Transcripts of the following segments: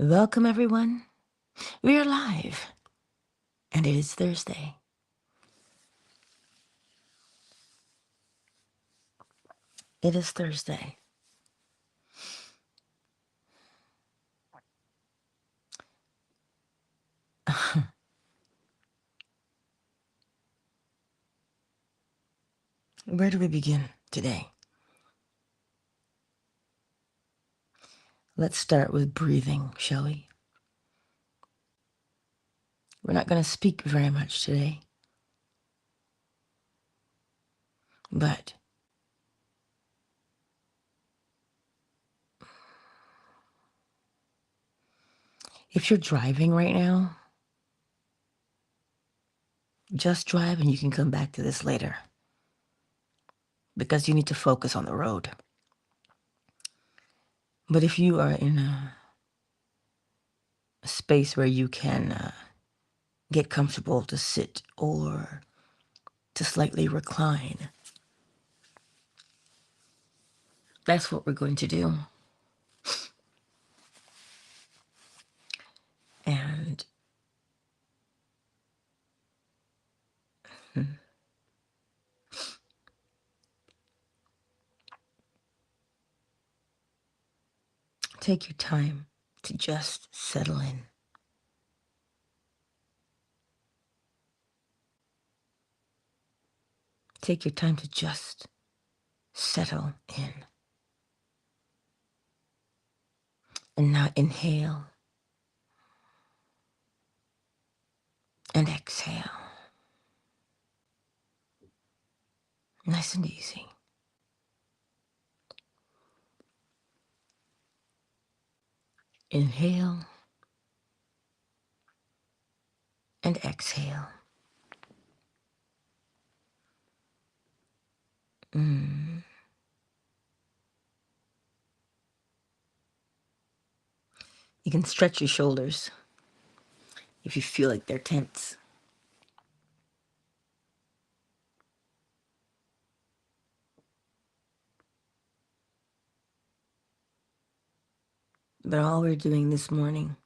Welcome, everyone. We are live, and it is Thursday. It is Thursday. Where do we begin today? Let's start with breathing, shall we? We're not going to speak very much today, but if you're driving right now, just drive and you can come back to this later because you need to focus on the road. But if you are in a space where you can get comfortable to sit or to slightly recline, that's what we're going to do. And take your time to just settle in. Take your time to just settle in. And now inhale and exhale. Nice and easy. Inhale and exhale. You can stretch your shoulders if you feel like they're tense. But all we're doing this morning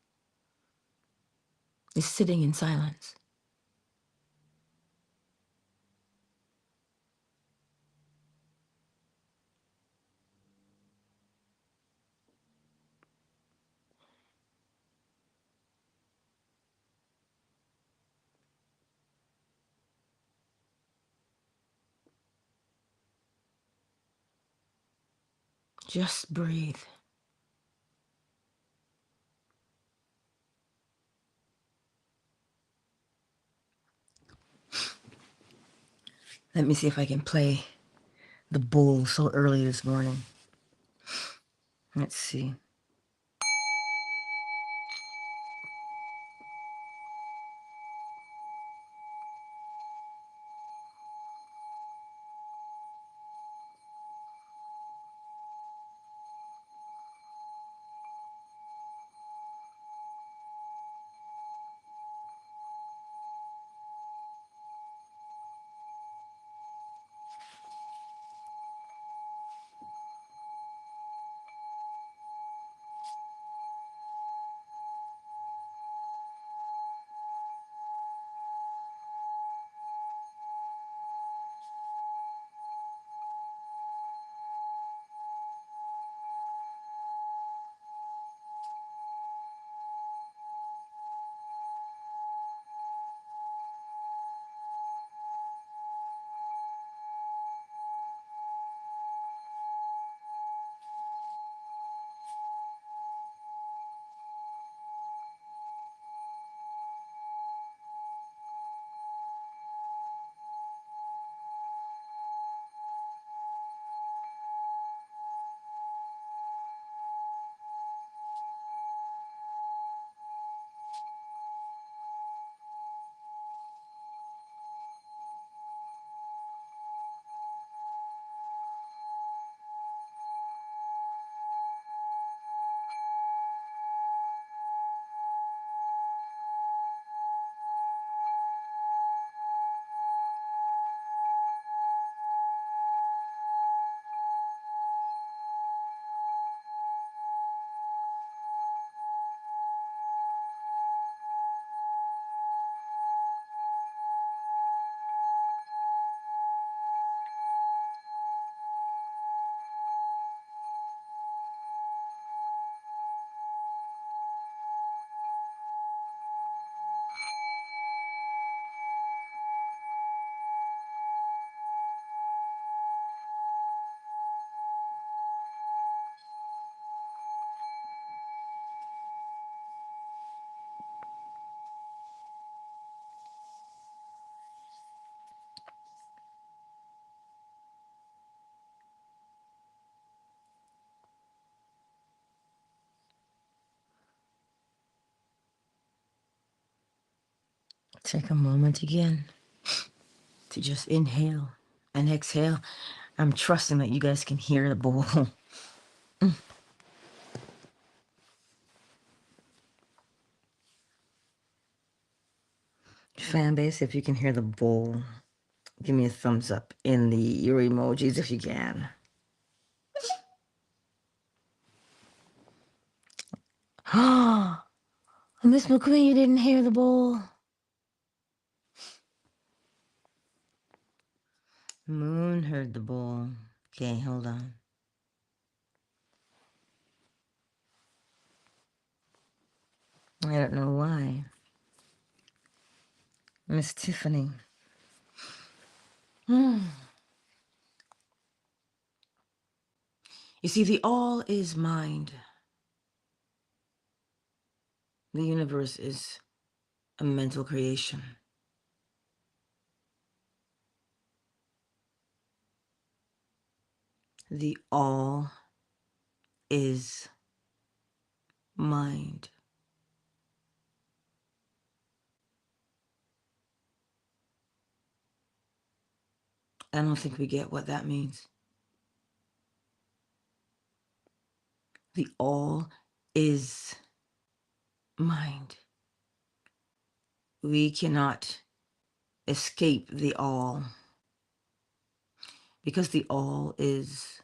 is sitting in silence. Just breathe. Let me see if I can play the bull so early this morning. Let's see. Take a moment again to just inhale and exhale. I'm trusting that you guys can hear the bowl. Fan base, if you can hear the bowl, give me a thumbs up in your emojis if you can. Ah, Miss McQueen, you didn't hear the bowl. Moon heard the bowl. Okay, hold on. I don't know why. Miss Tiffany. You see, the all is mind. The universe is a mental creation. The all is mind. I don't think we get what that means. The all is mind. We cannot escape the all because the all is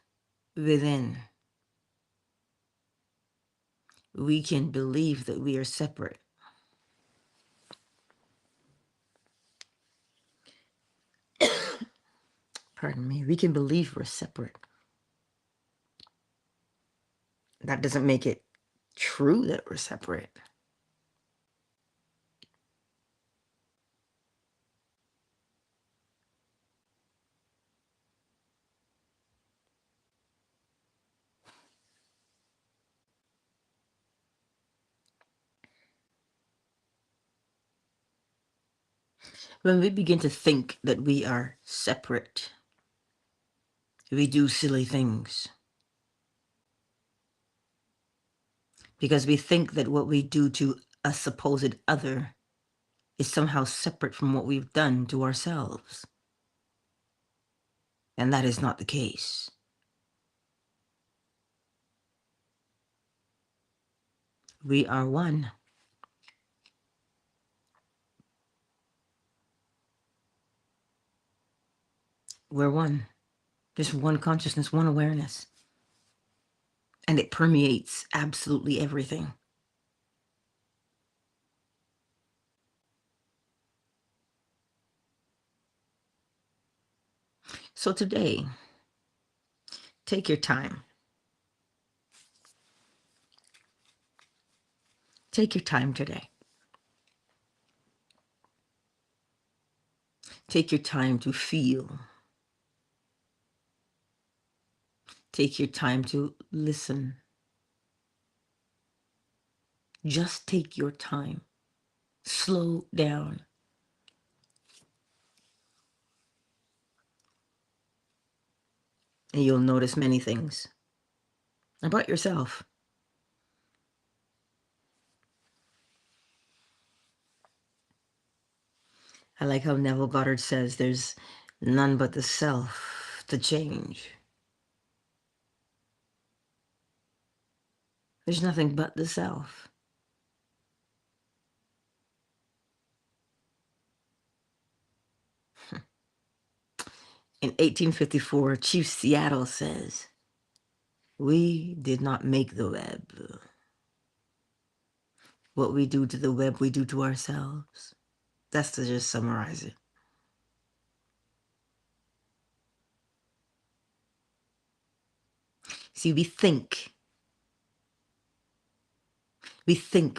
within. We can believe that we are separate. Pardon me. We can believe we're separate. That doesn't make it true that we're separate. When we begin to think that we are separate, we do silly things. Because we think that what we do to a supposed other is somehow separate from what we've done to ourselves. And that is not the case. We are one. We're one. There's one consciousness, one awareness. And it permeates absolutely everything. So today, take your time. Take your time today. Take your time to feel. Take your time to listen. Just take your time. Slow down. And you'll notice many things about yourself. I like how Neville Goddard says there's none but the self to change. There's nothing but the self. In 1854, Chief Seattle says, "We did not make the web. What we do to the web, we do to ourselves." That's to just summarize it. See, we think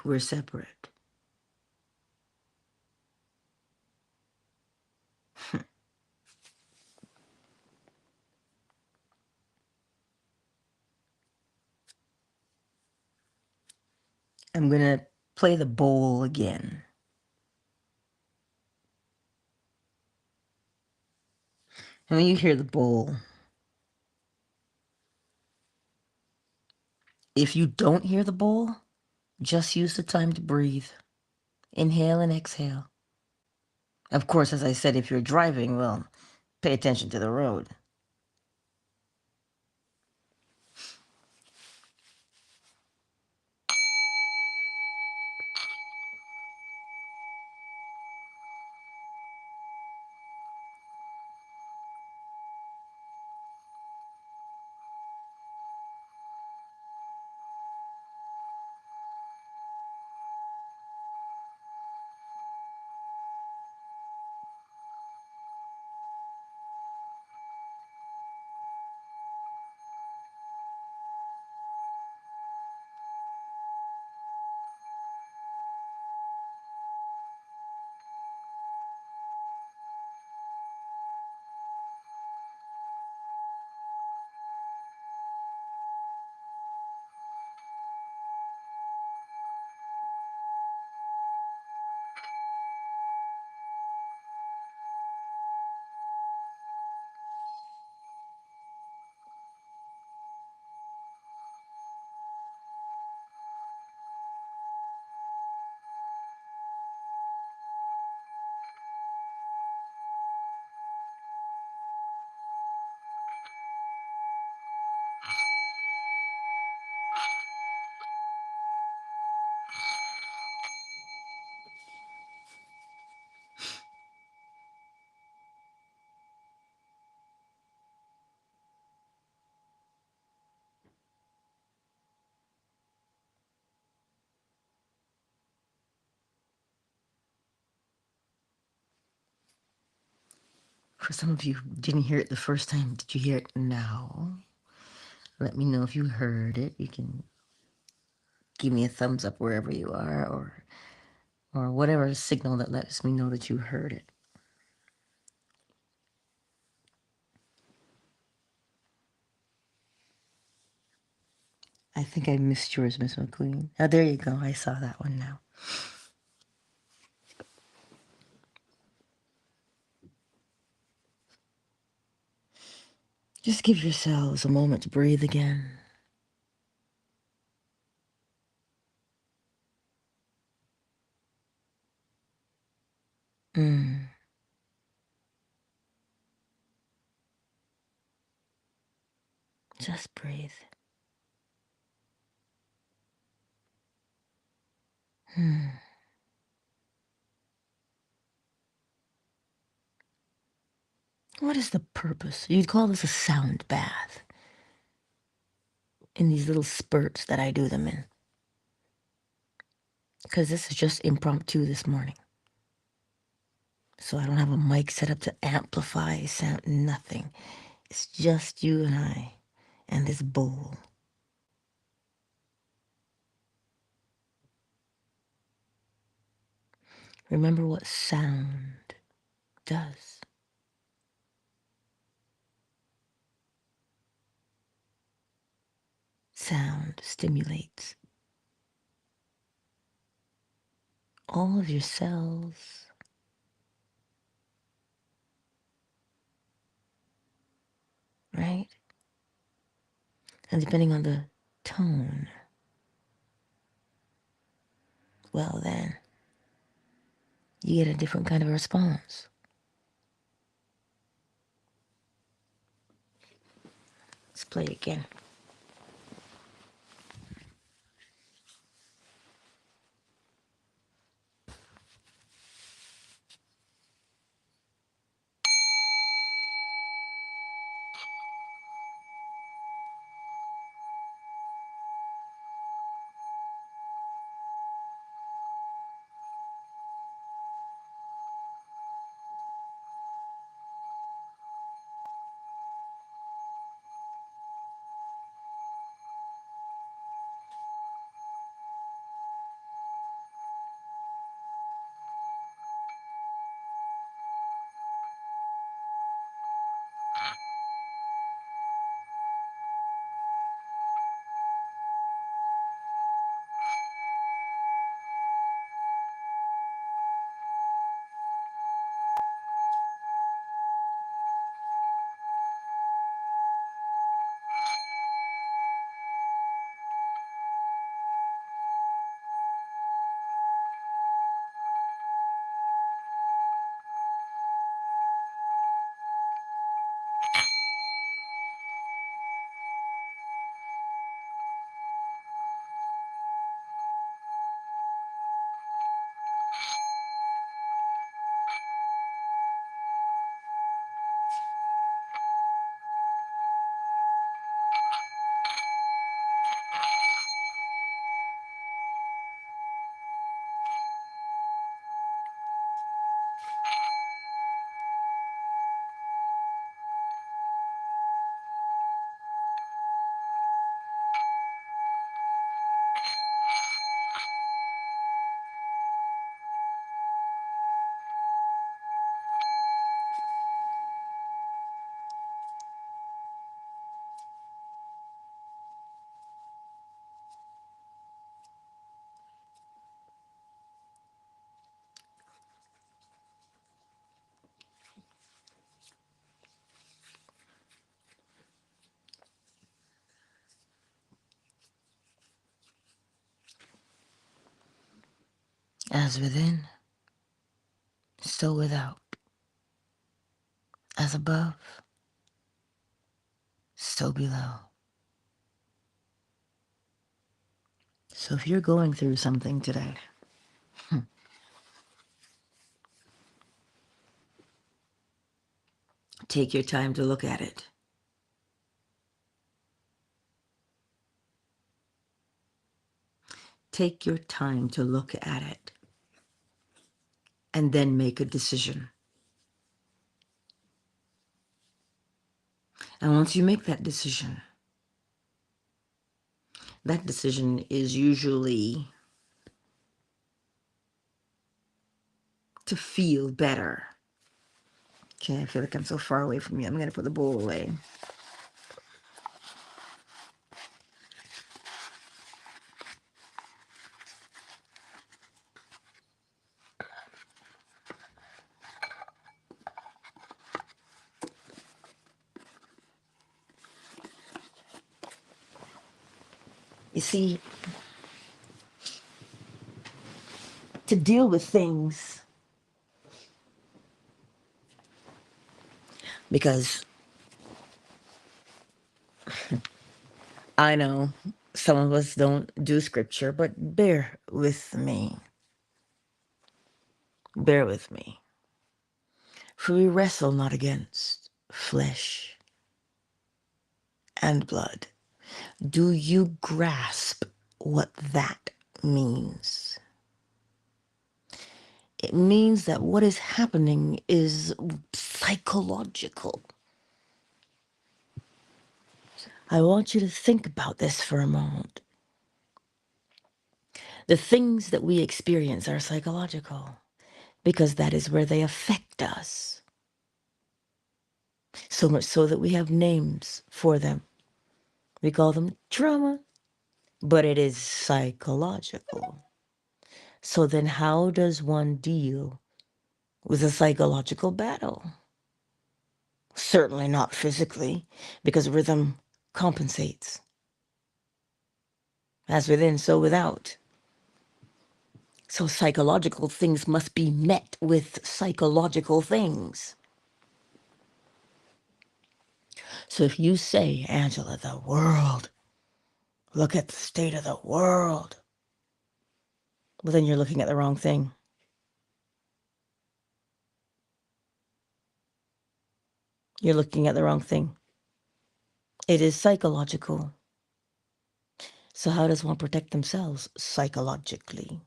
we're separate. I'm going to play the bowl again. And when you hear the bowl, if you don't hear the bowl, just use the time to breathe. Inhale and exhale. Of course, as I said, if you're driving, well, pay attention to the road. For some of you who didn't hear it the first time, did you hear it now? Let me know if you heard it. You can give me a thumbs up wherever you are, or whatever signal that lets me know that you heard it. I think I missed yours, Miss McQueen. Oh, there you go. I saw that one now. Just give yourselves a moment to breathe again. Mm. Just breathe. Mm. What is the purpose? You'd call this a sound bath in these little spurts that I do them in. Because this is just impromptu this morning. So I don't have a mic set up to amplify sound, nothing. It's just you and I and this bowl. Remember what sound does. Sound stimulates all of your cells, right? And depending on the tone, well then, you get a different kind of response. Let's play it again. As within, so without. As above, so below. So if you're going through something today, take your time to look at it. Take your time to look at it and then make a decision. And once you make that decision is usually to feel better. Okay, I feel like I'm so far away from you. I'm going to put the bowl away. You see, to deal with things, because I know some of us don't do scripture, but bear with me. Bear with me. For we wrestle not against flesh and blood. Do you grasp what that means? It means that what is happening is psychological. I want you to think about this for a moment. The things that we experience are psychological because that is where they affect us. So much so that we have names for them. We call them trauma, but it is psychological. So then how does one deal with a psychological battle? Certainly not physically, because rhythm compensates. As within, so without. So psychological things must be met with psychological things. So if you say, Angela, the world, look at the state of the world, well, then you're looking at the wrong thing. You're looking at the wrong thing. It is psychological. So how does one protect themselves psychologically?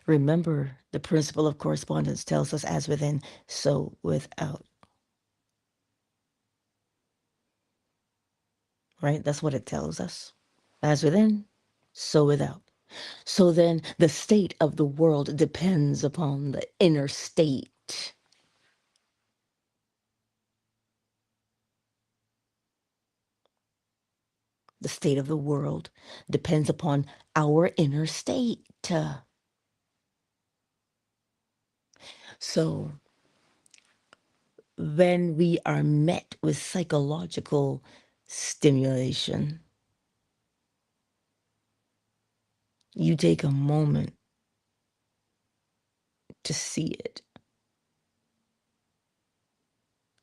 Remember, the principle of correspondence tells us as within, so without. Right? That's what it tells us. As within, so without. So then the state of the world depends upon the inner state. The state of the world depends upon our inner state. So when we are met with psychological stimulation, you take a moment to see it,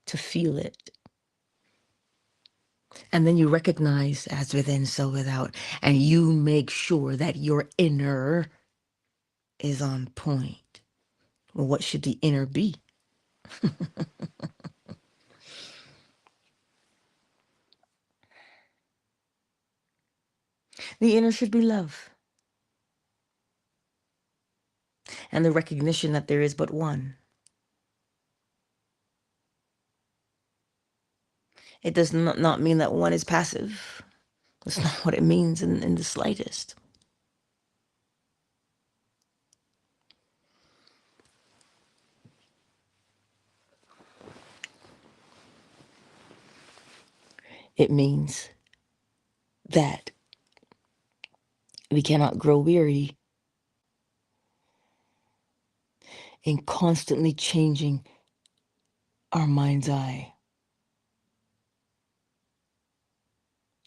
to feel it. And then you recognize as within, so without, and you make sure that your inner is on point. Well, what should the inner be? The inner should be love. And the recognition that there is but one. It does not mean that one is passive. That's not what it means in the slightest. It means that we cannot grow weary in constantly changing our mind's eye.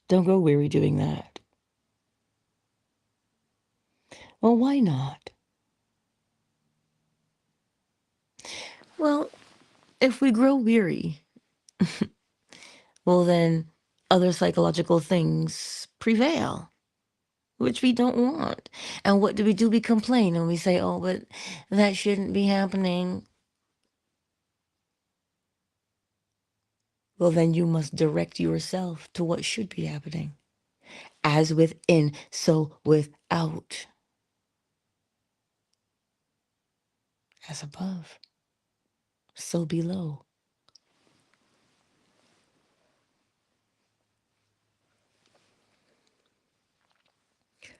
Don't grow weary doing that. Well, why not? Well, if we grow weary, well, then other psychological things prevail, which we don't want. And what do? We complain and we say, oh, but that shouldn't be happening. Well, then you must direct yourself to what should be happening. As within, so without. As above, so below.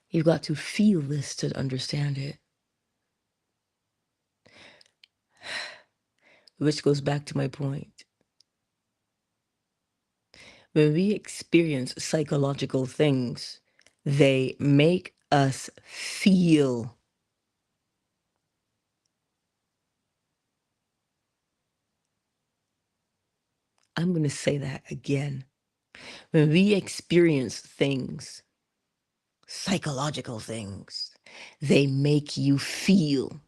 You've got to feel this to understand it. Which goes back to my point. When we experience psychological things, they make us feel. I'm going to say that again. When we experience things, psychological things, they make you feel.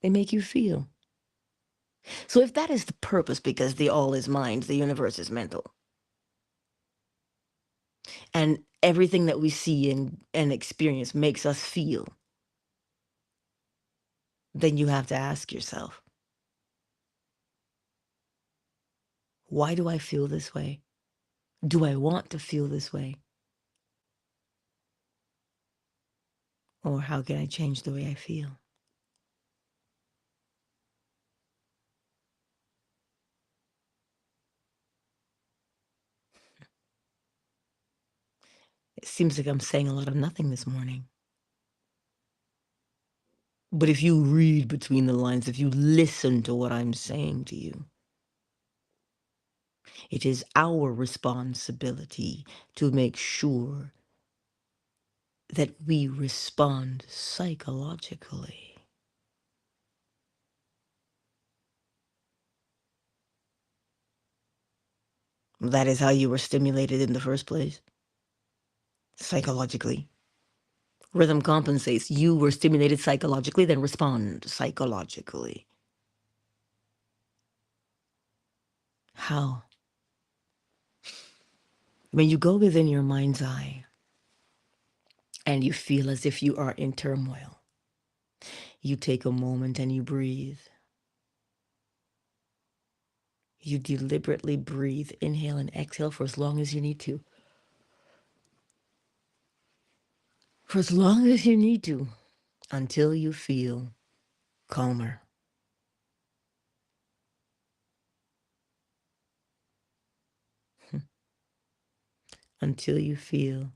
They make you feel. So if that is the purpose, because the all is mind, the universe is mental, and everything that we see and experience makes us feel, then you have to ask yourself, why do I feel this way? Do I want to feel this way? Or how can I change the way I feel? It seems like I'm saying a lot of nothing this morning. But if you read between the lines, if you listen to what I'm saying to you, it is our responsibility to make sure that we respond psychologically. That is how you were stimulated in the first place, psychologically. Rhythm compensates. You were stimulated psychologically, then respond psychologically. How? When you go within your mind's eye and you feel as if you are in turmoil, you take a moment and you breathe. You deliberately breathe, inhale and exhale for as long as you need to. For as long as you need to, until you feel calmer. Until you feel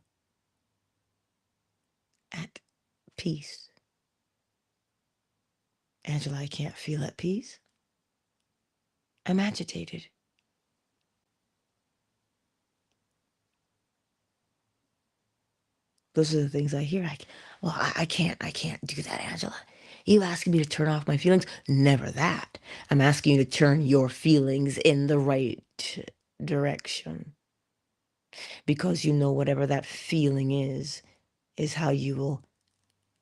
at peace. Angela, I can't feel at peace. I'm agitated. Those are the things I hear. I can't do that, Angela. You asking me to turn off my feelings? Never that. I'm asking you to turn your feelings in the right direction. Because you know whatever that feeling is how you will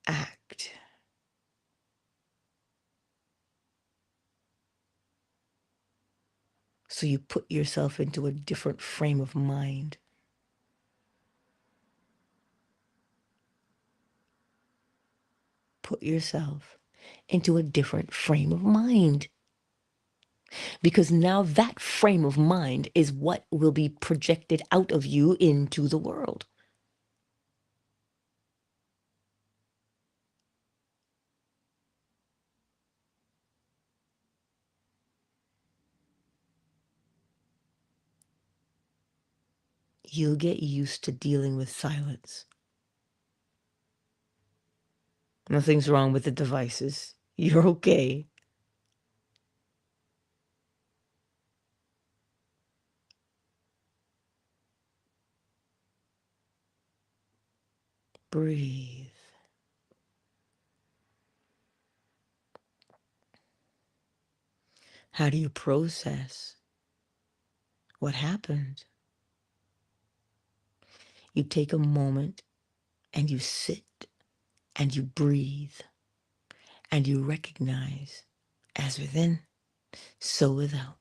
act. So you put yourself into a different frame of mind. Put yourself into a different frame of mind. Because now that frame of mind is what will be projected out of you into the world. You'll get used to dealing with silence. Nothing's wrong with the devices. You're okay. Breathe. How do you process what happened. You take a moment and you sit and you breathe and you recognize, as within, so without.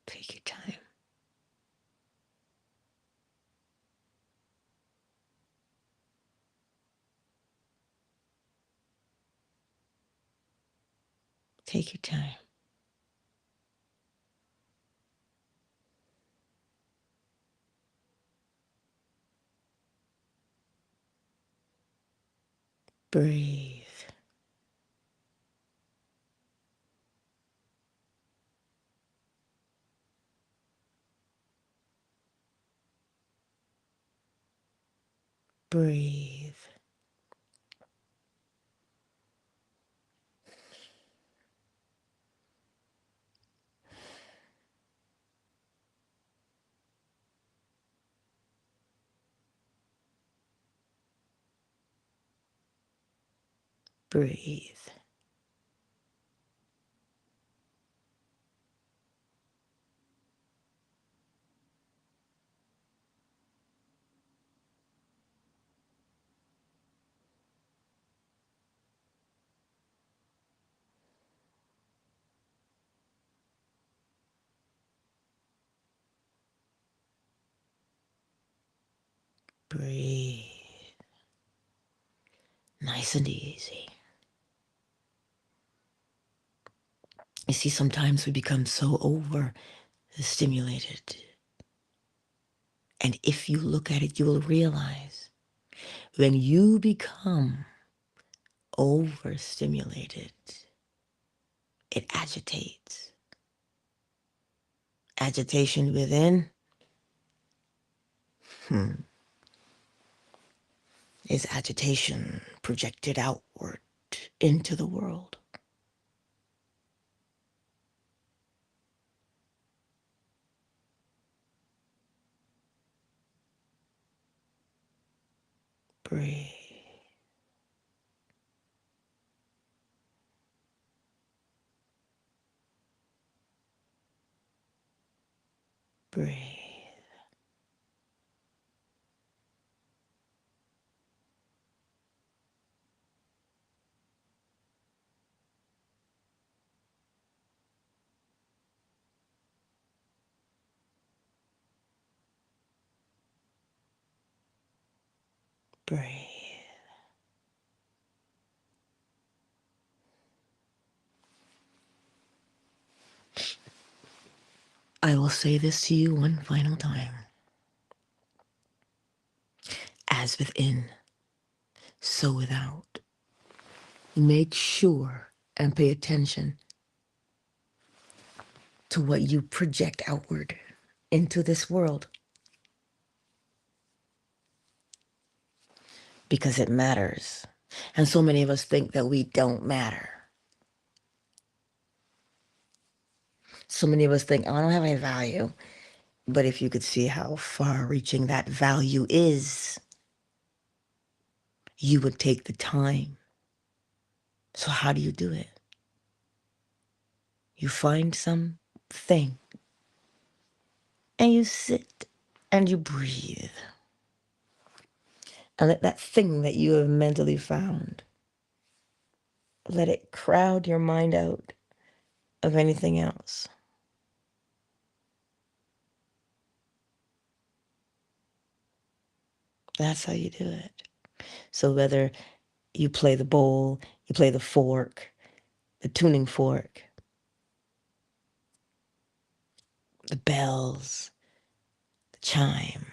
Take your time. Take your time. Breathe. Breathe. Breathe. Breathe. Nice and easy. You see, sometimes we become so overstimulated. And if you look at it, you will realize when you become overstimulated, it agitates. Agitation within is agitation projected outward into the world. Breathe. Breathe. Breathe. I will say this to you one final time. As within, so without. Make sure and pay attention to what you project outward into this world, because it matters. And so many of us think that we don't matter. So many of us think, oh, I don't have any value. But if you could see how far-reaching that value is, you would take the time. So how do you do it? You find something and you sit and you breathe. And let that thing that you have mentally found, let it crowd your mind out of anything else. That's how you do it. So whether you play the bowl, you play the fork, the tuning fork, the bells, the chime,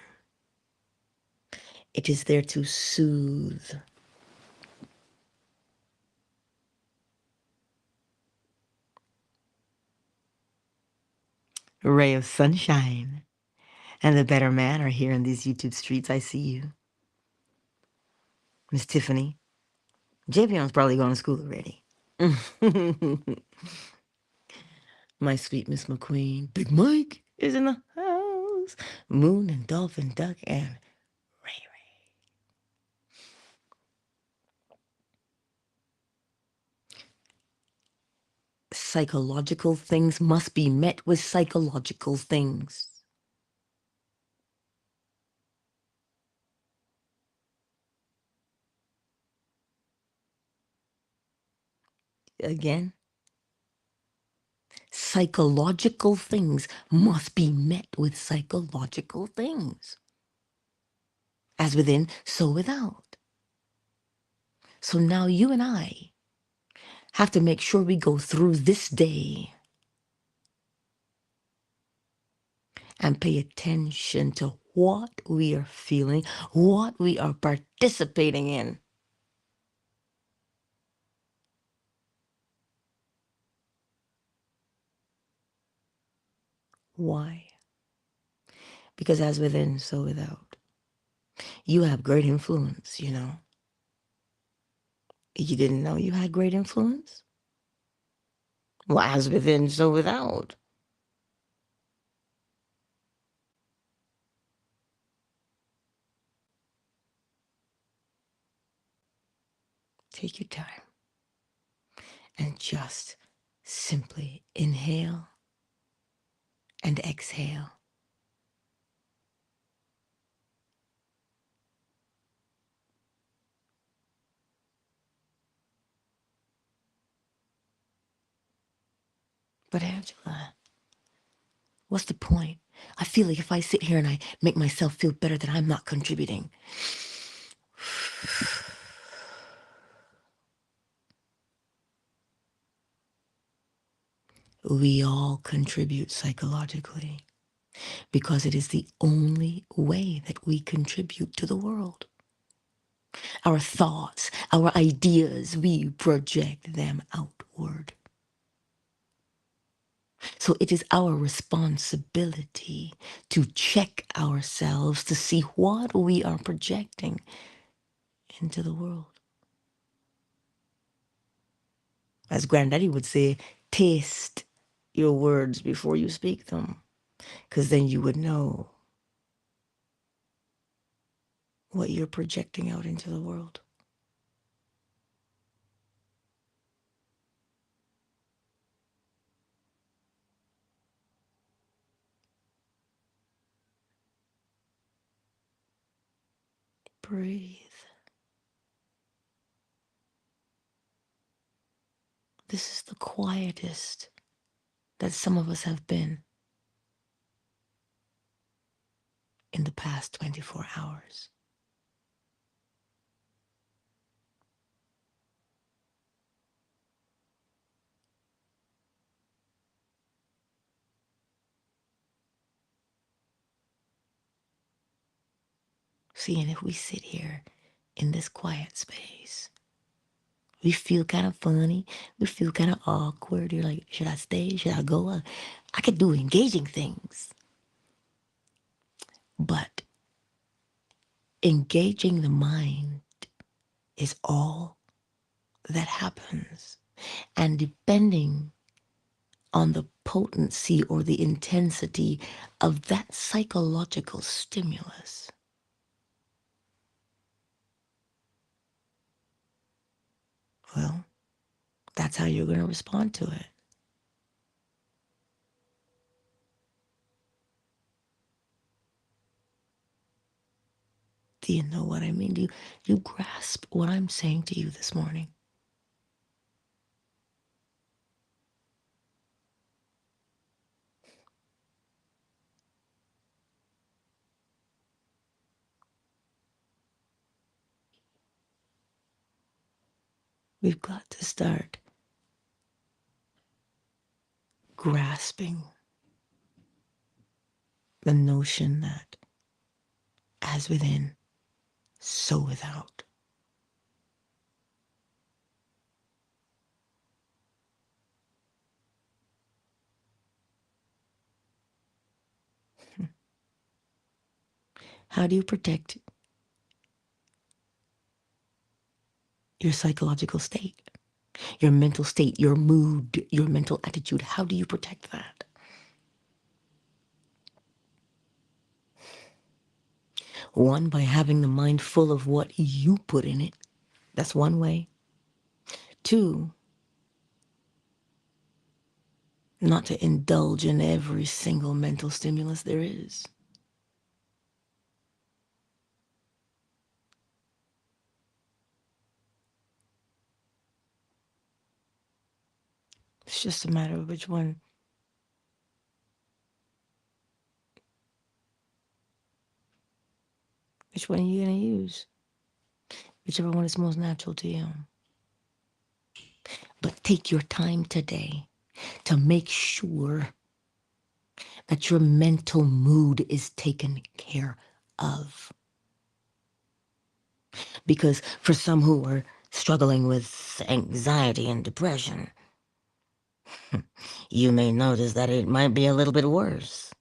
it is there to soothe. A ray of sunshine. And the better man are here in these YouTube streets. I see you. Miss Tiffany. Javion's probably going to school already. My sweet Miss McQueen. Big Mike is in the house. Moon and Dolphin Duck and Ray Ray. psychological things must be met with psychological things. Again, psychological things must be met with psychological things. As within, so without. So now you and I have to make sure we go through this day and pay attention to what we are feeling, what we are participating in. Why? Because as within, so without. You have great influence, you know. You didn't know you had great influence? Well, as within, so without. Take your time and just simply inhale and exhale. But Angela, what's the point? I feel like if I sit here and I make myself feel better that I'm not contributing. We all contribute psychologically because it is the only way that we contribute to the world. Our thoughts, our ideas, we project them outward. So it is our responsibility to check ourselves to see what we are projecting into the world. As Granddaddy would say, taste your words before you speak them, because then you would know what you're projecting out into the world. Breathe. This is the quietest that some of us have been in the past 24 hours. See, and if we sit here in this quiet space, we feel kind of funny. We feel kind of awkward. You're like, should I stay? Should I go? I could do engaging things. But engaging the mind is all that happens. And depending on the potency or the intensity of that psychological stimulus, well, that's how you're going to respond to it. Do you know what I mean? Do you grasp what I'm saying to you this morning? We've got to start grasping the notion that as within, so without. How do you protect your psychological state, your mental state, your mood, your mental attitude? How do you protect that? One, by having the mind full of what you put in it. That's one way. Two, not to indulge in every single mental stimulus there is. It's just a matter of which one are you going to use? Whichever one is most natural to you. But take your time today to make sure that your mental mood is taken care of. Because for some who are struggling with anxiety and depression, you may notice that it might be a little bit worse.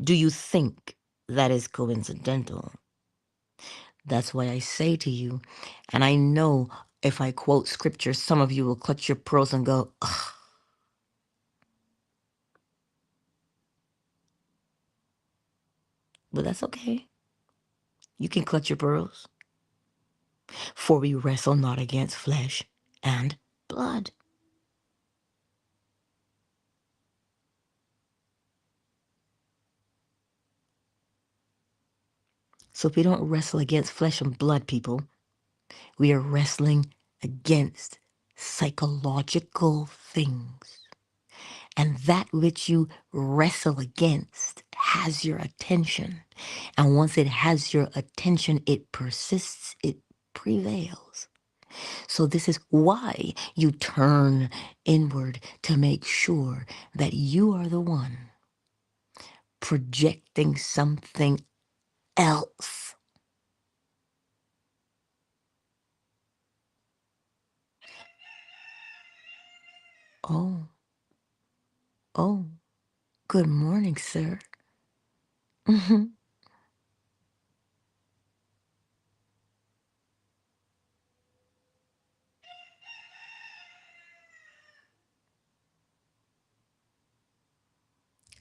Do you think that is coincidental? That's why I say to you, and I know if I quote scripture, some of you will clutch your pearls and go, ugh. But that's okay. You can clutch your pearls. For we wrestle not against flesh and blood. So if we don't wrestle against flesh and blood, people, we are wrestling against psychological things. And that which you wrestle against has your attention. And once it has your attention, it persists, it prevails. So this is why you turn inward to make sure that you are the one projecting something else. Oh, oh, good morning, sir.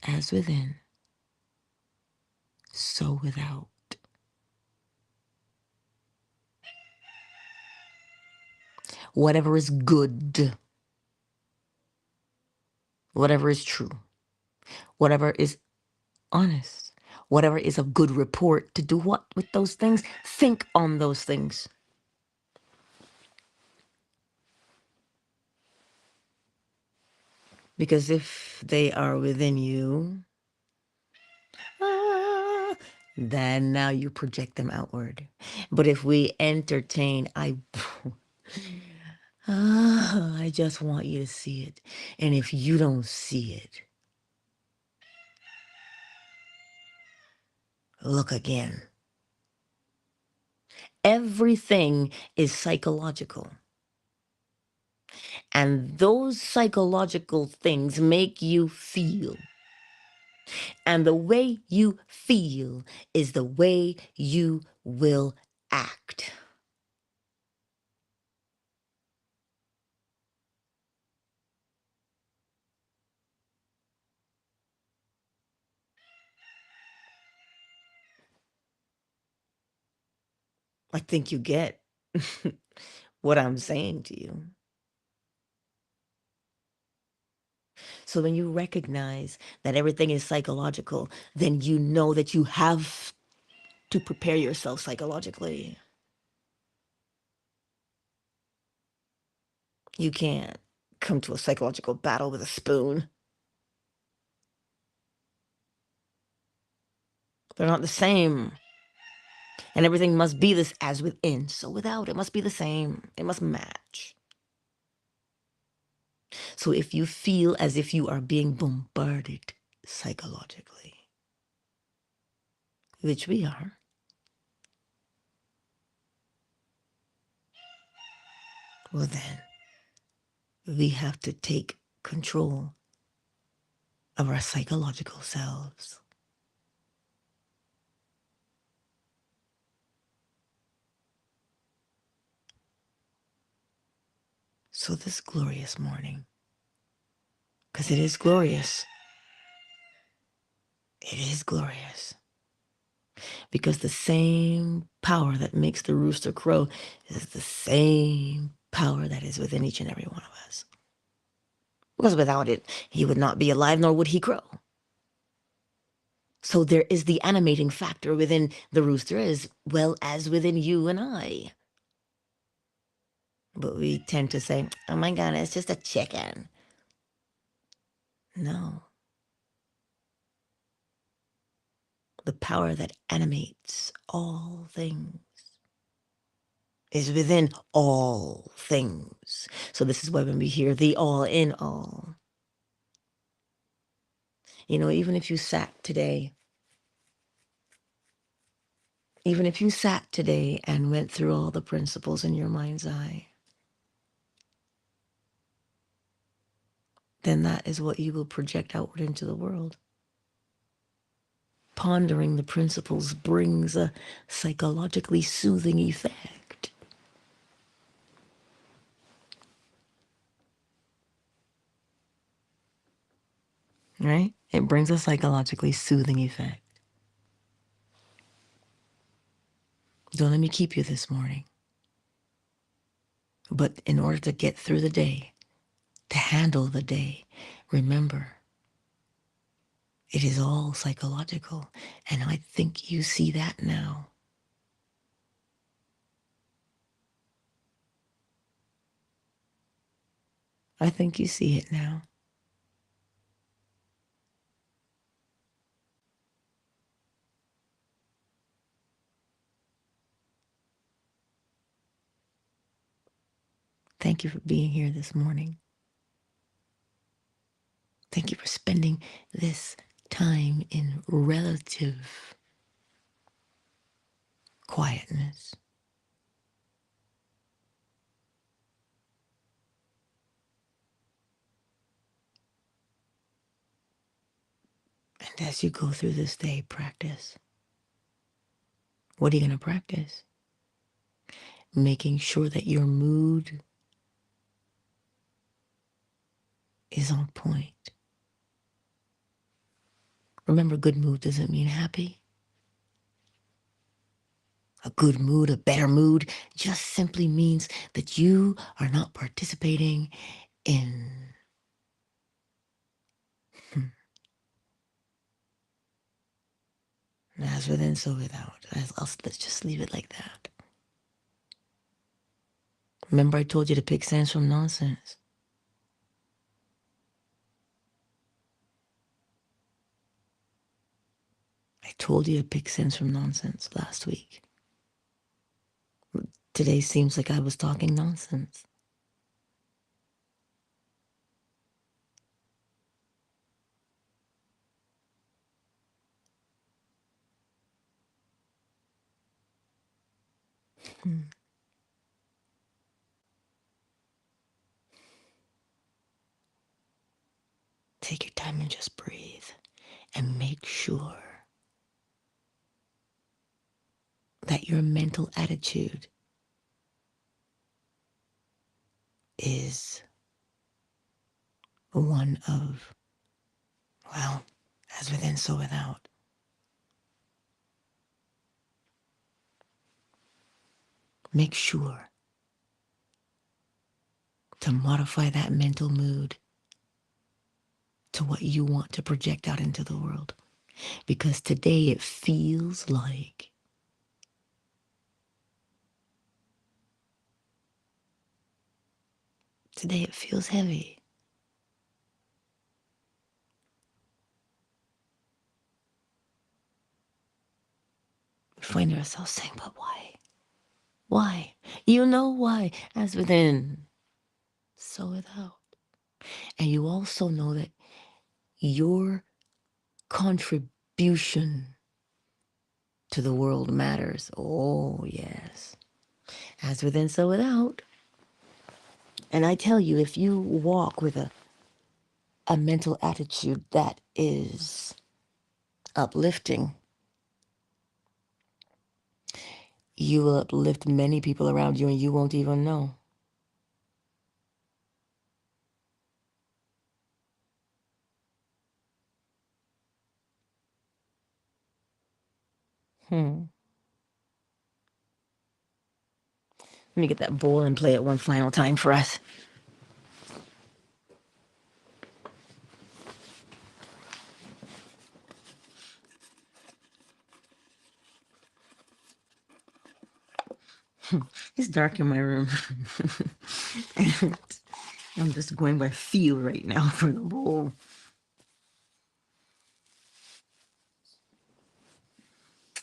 As within, so without. Whatever is good, whatever is true, whatever is honest, whatever is of good report, to do what with those things? Think on those things. Because if they are within you, then now you project them outward. But if we entertain, I just want you to see it. And if you don't see it, look again. Everything is psychological. And those psychological things make you feel. And the way you feel is the way you will act. I think you get what I'm saying to you. So when you recognize that everything is psychological, then you know that you have to prepare yourself psychologically. You can't come to a psychological battle with a spoon. They're not the same. And everything must be this as within, so without. It must be the same. It must match. So if you feel as if you are being bombarded psychologically, which we are, well then, we have to take control of our psychological selves. So this glorious morning, because it is glorious, it is glorious, because the same power that makes the rooster crow is the same power that is within each and every one of us. Because without it, he would not be alive, nor would he grow. So there is the animating factor within the rooster as well as within you and I. But we tend to say, oh my God, it's just a chicken. No. The power that animates all things is within all things. So this is why when we hear the all in all, you know, even if you sat today and went through all the principles in your mind's eye, then that is what you will project outward into the world. Pondering the principles brings a psychologically soothing effect. Right? It brings a psychologically soothing effect. Don't let me keep you this morning. But in order to get through the day, to handle the day, remember, it is all psychological. And I think you see that now. I think you see it now. Thank you for being here this morning. Thank you for spending this time in relative quietness. And as you go through this day, practice. What are you going to practice? Making sure that your mood is on point. Remember, good mood doesn't mean happy. A good mood, a better mood, just simply means that you are not participating in as within, so without. Let's just leave it like that. Remember, I told you to pick sense from nonsense. I told you to pick sense from nonsense last week. Today seems like I was talking nonsense. Take your time and just breathe and make sure that your mental attitude is one of, well, as within, so without. Make sure to modify that mental mood to what you want to project out into the world. Because today it feels like heavy. We find ourselves saying, but why? Why? You know why? As within, so without. And you also know that your contribution to the world matters. Oh, yes. As within, so without. And I tell you, if you walk with a mental attitude that is uplifting, you will uplift many people around you and you won't even know. Let me get that bowl and play it one final time for us. It's dark in my room. And I'm just going by feel right now for the bowl.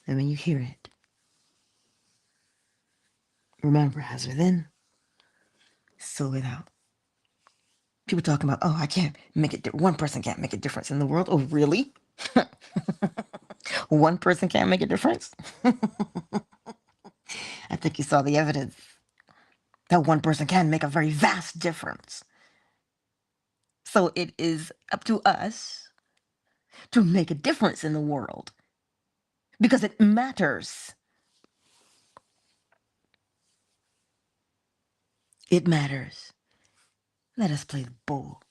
And when you hear it, remember, as within, so without. People talking about, oh, I can't make it. One person can't make a difference in the world. Oh, really? One person can't make a difference? I think you saw the evidence that one person can make a very vast difference. So it is up to us to make a difference in the world because it matters. It matters. Let us play the bowl.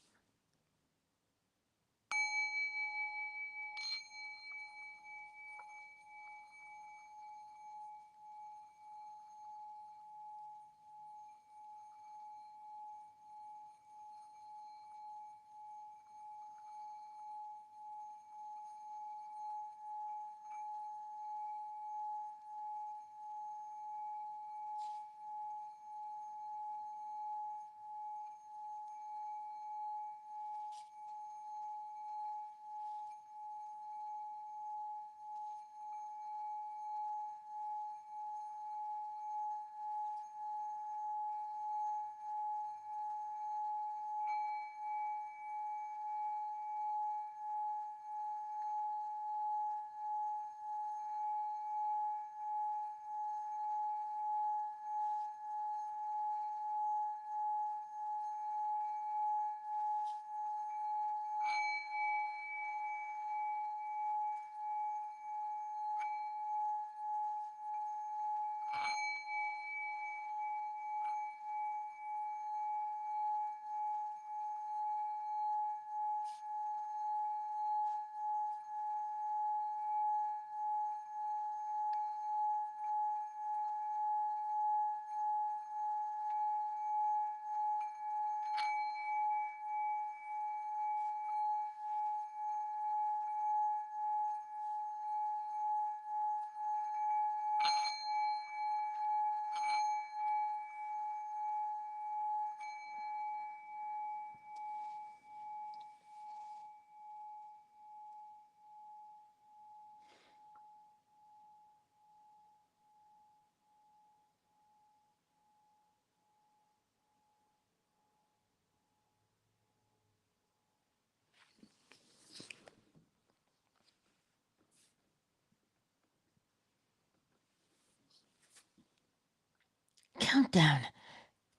Countdown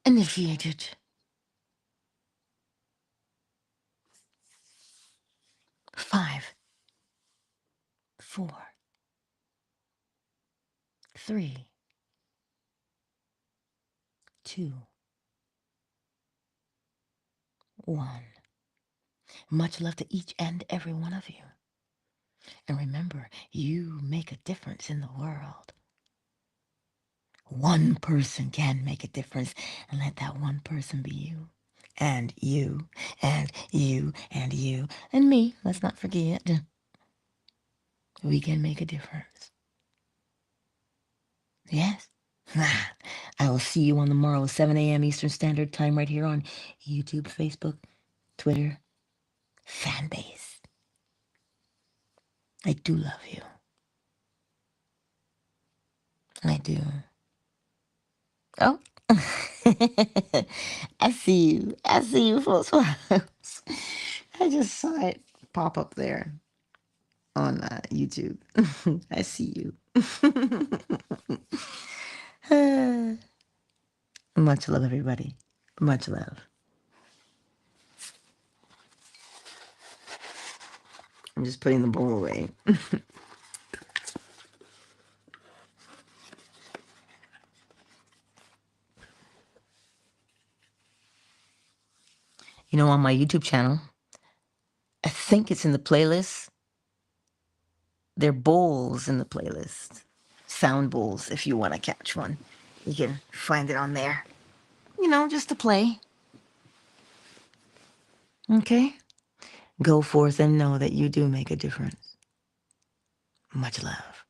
initiated. 5, 4, 3, 2, 1. Much love to each and every one of you. And remember, you make a difference in the world. One person can make a difference, and let that one person be you. And you, and you, and you, and me. Let's not forget. We can make a difference. Yes. I will see you on the morrow, 7 a.m. Eastern Standard Time, right here on YouTube, Facebook, Twitter, fan base. I do love you. I do. Oh. I see you. I see you, folks. I just saw it pop up there on YouTube. I see you. Much love, everybody. Much love. I'm just putting the bowl away. You know, on my YouTube channel, I think it's in the playlist. There are bowls in the playlist. Sound bowls, if you want to catch one. You can find it on there. You know, just to play. Okay? Go forth and know that you do make a difference. Much love.